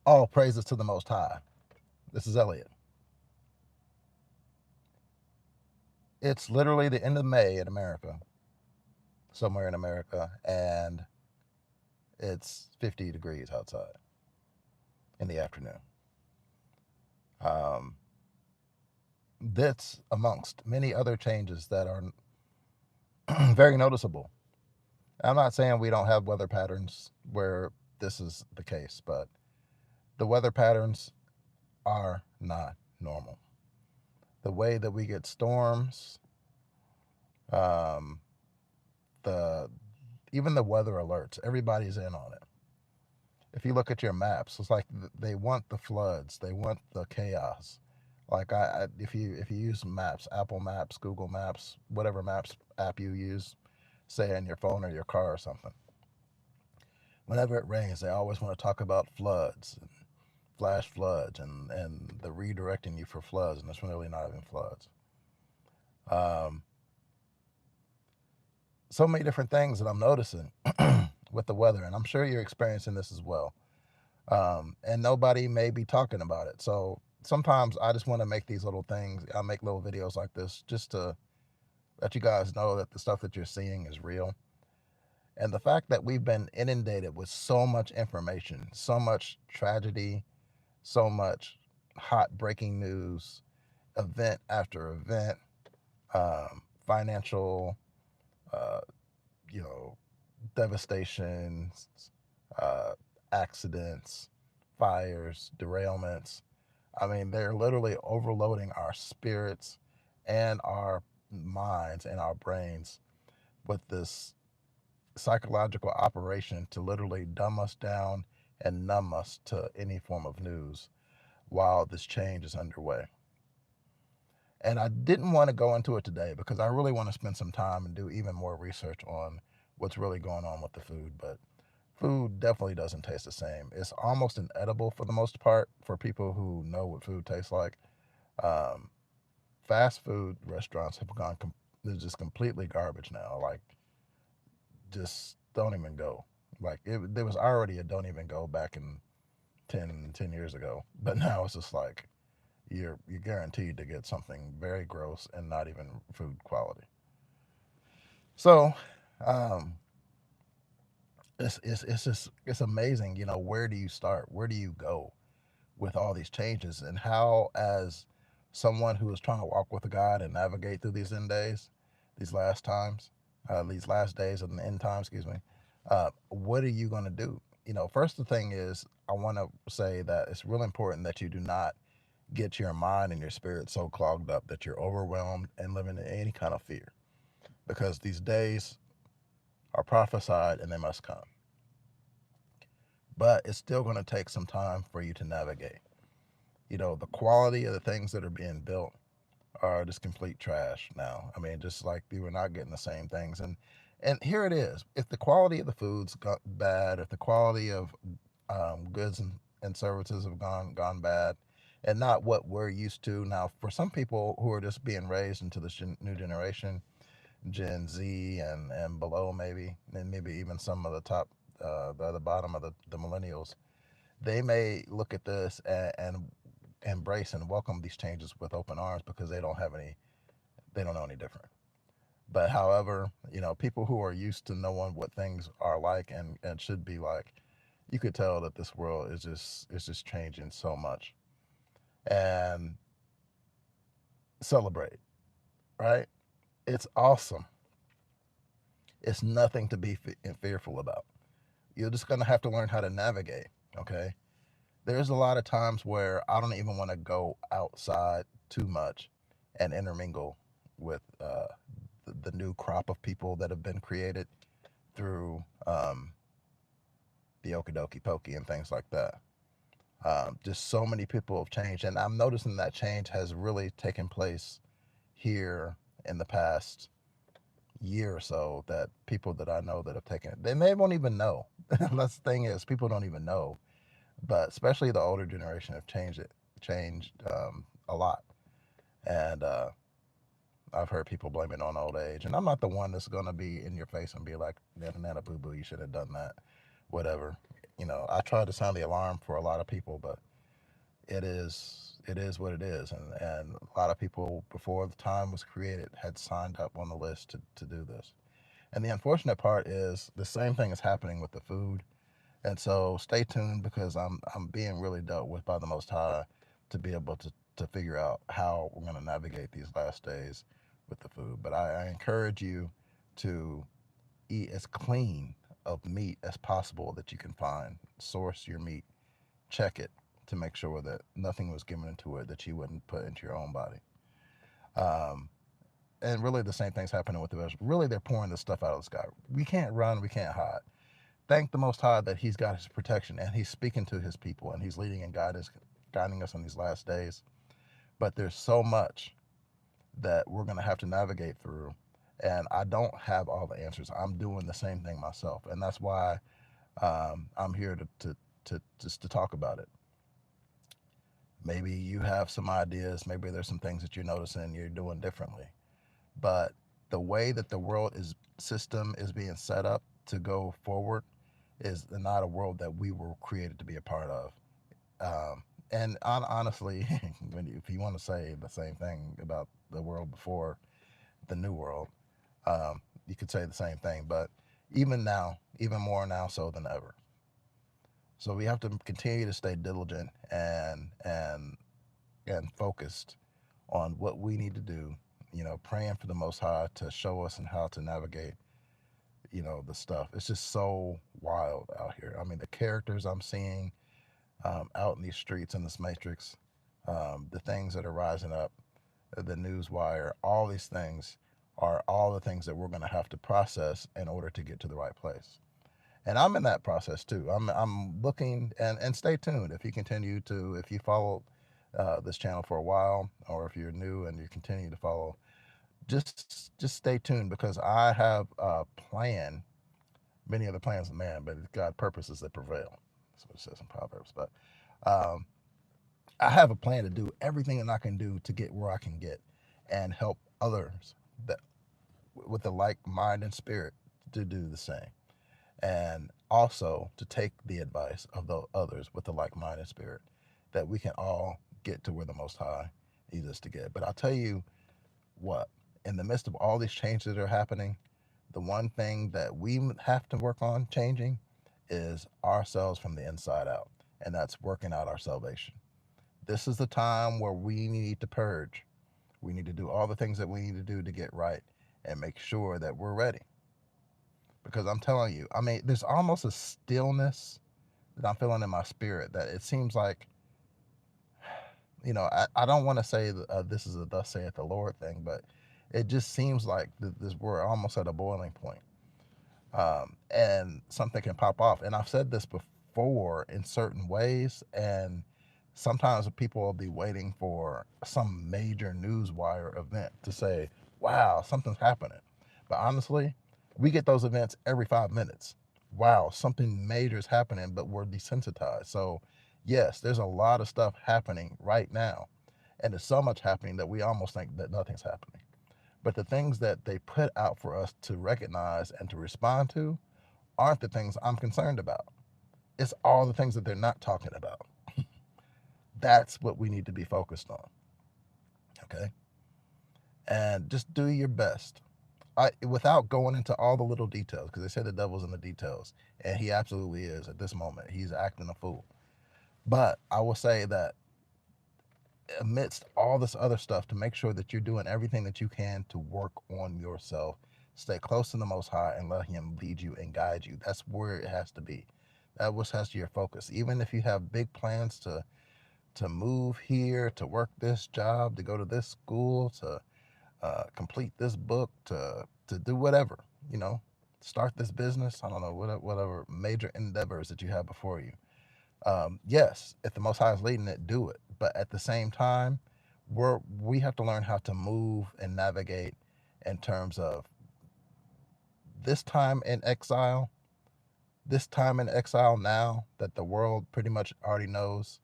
All praises to the Most High. This is Elliot. It's literally the end of May in America, somewhere in America, and it's 50 degrees outside in the afternoon. Um, that's amongst many other changes that are very noticeable. I'm not saying we don't have weather patterns where this is the case, but the weather patterns are not normal. The way that we get storms, um, the even the weather alerts, everybody's in on it. If you look at your maps, it's like they want the floods, they want the chaos. Like if you use maps, Apple Maps, Google Maps, whatever maps app you use, say in your phone or your car or something, whenever it rains, they always want to talk about floods and flash floods and the redirecting you for floods, and it's really not even floods. Um, so many different things that I'm noticing with the weather, and I'm sure you're experiencing this as well. And nobody may be talking about it. So sometimes I just want to make these little things. I make little videos like this just to let you guys know that the stuff that you're seeing is real. And the fact that we've been inundated with so much information, so much tragedy, so much hot breaking news, event after event, financial, uh, you know, devastation, uh, accidents, fires, derailments. I mean, they're literally overloading our spirits and our minds and our brains with this psychological operation to literally dumb us down and numb us to any form of news while this change is underway. And I didn't want to go into it today because I really want to spend some time and do even more research on what's really going on with the food. But food definitely doesn't taste the same. It's almost inedible for the most part for people who know what food tastes like. Um, Fast food restaurants have gone, they're just completely garbage now. Like, just don't even go. Like, there was already a don't even go back in 10 years ago. But now it's just like, you're guaranteed to get something very gross and not even food quality. So, um, it's just it's amazing. Where do you start? Where do you go with all these changes, and how, as someone who is trying to walk with God and navigate through these end days, these last days of the end time, excuse me, what are you going to do? First, the thing is, I want to say that it's real important that you do not get your mind and your spirit so clogged up that you're overwhelmed and living in any kind of fear, because these days are prophesied and they must come. But it's still going to take some time for you to navigate. The quality of the things that are being built are just complete trash now. I mean, just like we were not getting the same things. And here it is. If the quality of the food's got bad, if the quality of goods and services have gone bad, and not what we're used to now, for some people who are just being raised into this new generation, Gen Z and below, maybe, and maybe even some of the top, the bottom of the millennials, they may look at this and embrace and welcome these changes with open arms because they don't know any different. But however, people who are used to knowing what things are like and should be like, you could tell that this world is just changing so much. And celebrate, right? It's awesome. It's nothing to be fearful about. You're just gonna have to learn how to navigate. Okay. There's a lot of times where I don't even want to go outside too much and intermingle with the new crop of people that have been created through the Okie Pokey and things like that. Just so many people have changed, and I'm noticing that change has really taken place here in the past year or so. That people that I know that have taken it, they may won't even know. That's the thing, is people don't even know, but especially the older generation have changed a lot. And I've heard people blame it on old age, and I'm not the one that's going to be in your face and be like, "Nana, nana, boo, boo, you should have done that," whatever. I tried to sound the alarm for a lot of people, but it is what it is, and a lot of people before the time was created had signed up on the list to do this. And the unfortunate part is the same thing is happening with the food. And so stay tuned because I'm being really dealt with by the Most High to be able to figure out how we're going to navigate these last days with the food. But I encourage you to eat as clean of meat as possible that you can find. Source your meat, check it to make sure that nothing was given into it that you wouldn't put into your own body. Um, and really, the same thing's happening with the vegetables. Really, they're pouring this stuff out of the sky. We can't run, we can't hide. Thank the Most High that He's got His protection and He's speaking to His people and He's leading and guiding us in these last days. But there's so much that we're going to have to navigate through. And I don't have all the answers. I'm doing the same thing myself. And that's why I'm here to just to talk about it. Maybe you have some ideas. Maybe there's some things that you're noticing you're doing differently. But the way that the world is system is being set up to go forward is not a world that we were created to be a part of. And honestly, if you want to say the same thing about the world before the new world, you could say the same thing. But even now, even more now so than ever. So we have to continue to stay diligent and focused on what we need to do. Praying for the Most High to show us and how to navigate. The stuff. It's just so wild out here. I mean, the characters I'm seeing out in these streets in this matrix, the things that are rising up, the news wire, all these things are all the things that we're going to have to process in order to get to the right place. And I'm in that process too. I'm looking and stay tuned if you continue to if you follow this channel for a while or if you're new and you continue to follow, just stay tuned because I have a plan. Many of the plans of man, but it's God purposes that prevail. That's what it says in Proverbs. But um, I have a plan to do everything that I can do to get where I can get and help others that with the like mind and spirit to do the same. And also to take the advice of the others with the like mind and spirit that we can all get to where the Most High needs us to get. But I'll tell you what, in the midst of all these changes that are happening, the one thing that we have to work on changing is ourselves from the inside out, and that's working out our salvation. This is the time where we need to purge. We need to do all the things that we need to do to get right and make sure that we're ready. Because I'm telling you, I mean, there's almost a stillness that I'm feeling in my spirit that it seems like, I don't want to say this is a thus saith the Lord thing, but it just seems like we're almost at a boiling point. And something can pop off. And I've said this before in certain ways, and sometimes people will be waiting for some major news wire event to say, wow, something's happening. But honestly, we get those events every 5 minutes. Wow, something major is happening, but we're desensitized. So, yes, there's a lot of stuff happening right now. And there's so much happening that we almost think that nothing's happening. But the things that they put out for us to recognize and to respond to aren't the things I'm concerned about. It's all the things that they're not talking about. That's what we need to be focused on. Okay? And just do your best. Without going into all the little details, because they say the devil's in the details, and he absolutely is at this moment. He's acting a fool. But I will say that amidst all this other stuff, to make sure that you're doing everything that you can to work on yourself, stay close to the Most High, and let Him lead you and guide you. That's where it has to be. That was has to be your focus. Even if you have big plans to move here, to work this job, to go to this school, to complete this book, to do whatever, start this business. I don't know, whatever major endeavors that you have before you. Yes, if the Most High is leading it, do it. But at the same time, we have to learn how to move and navigate in terms of this time in exile, now that the world pretty much already knows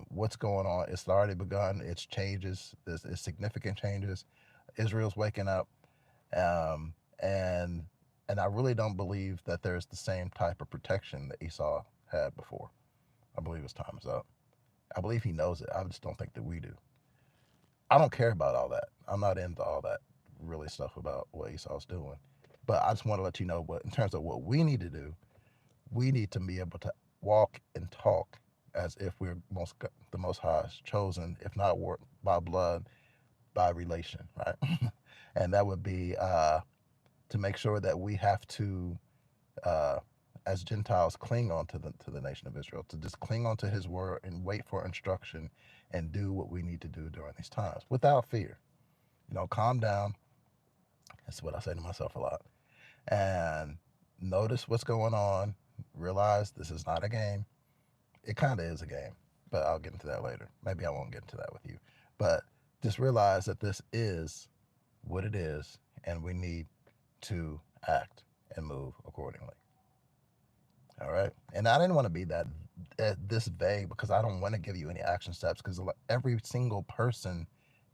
what's going on. It's already begun. It's changes. It's significant changes. Israel's waking up, and And I really don't believe that there's the same type of protection that Esau had before. I believe his time is up. I believe he knows it. I just don't think that we do. I don't care about all that. I'm not into all that really stuff about what Esau's doing. But I just want to let you know what, in terms of what we need to do, we need to be able to walk and talk as if we're the Most High's chosen, if not by blood, by relation, right? And that would be to make sure that we have to, uh, as Gentiles, cling on to the nation of Israel, to just cling on to His word and wait for instruction and do what we need to do during these times without fear. Calm down. That's what I say to myself a lot. And notice what's going on. Realize this is not a game. It kind of is a game, but I'll get into that later. Maybe I won't get into that with you. But just realize that this is what it is, and we need to act and move accordingly. All right. And I didn't want to be this vague because I don't want to give you any action steps, because every single person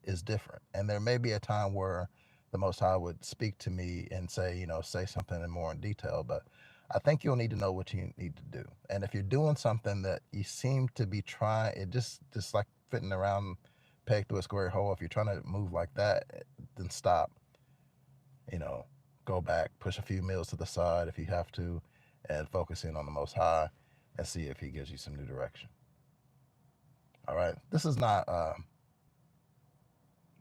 is different. And there may be a time where the Most High would speak to me and say, say something in more in detail, but I think you'll need to know what you need to do. And if you're doing something that you seem to be trying, it just like fitting around peg through a square hole. If you're trying to move like that, then stop. Go back, push a few meals to the side if you have to, and focus in on the Most High and see if He gives you some new direction. All right. This is not.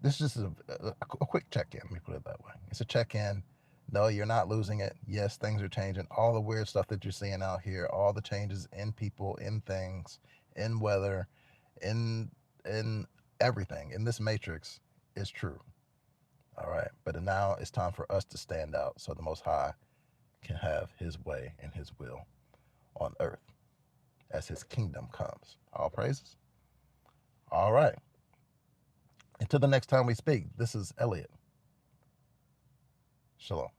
This is just a quick check-in. Let me put it that way. It's a check-in. No, you're not losing it. Yes, things are changing. All the weird stuff that you're seeing out here, all the changes in people, in things, in weather, in everything, in this matrix is true. All right. But now it's time for us to stand out so the Most High can have His way and His will on earth as His kingdom comes. All praises. All right. Until the next time we speak, this is Elliot. Shalom.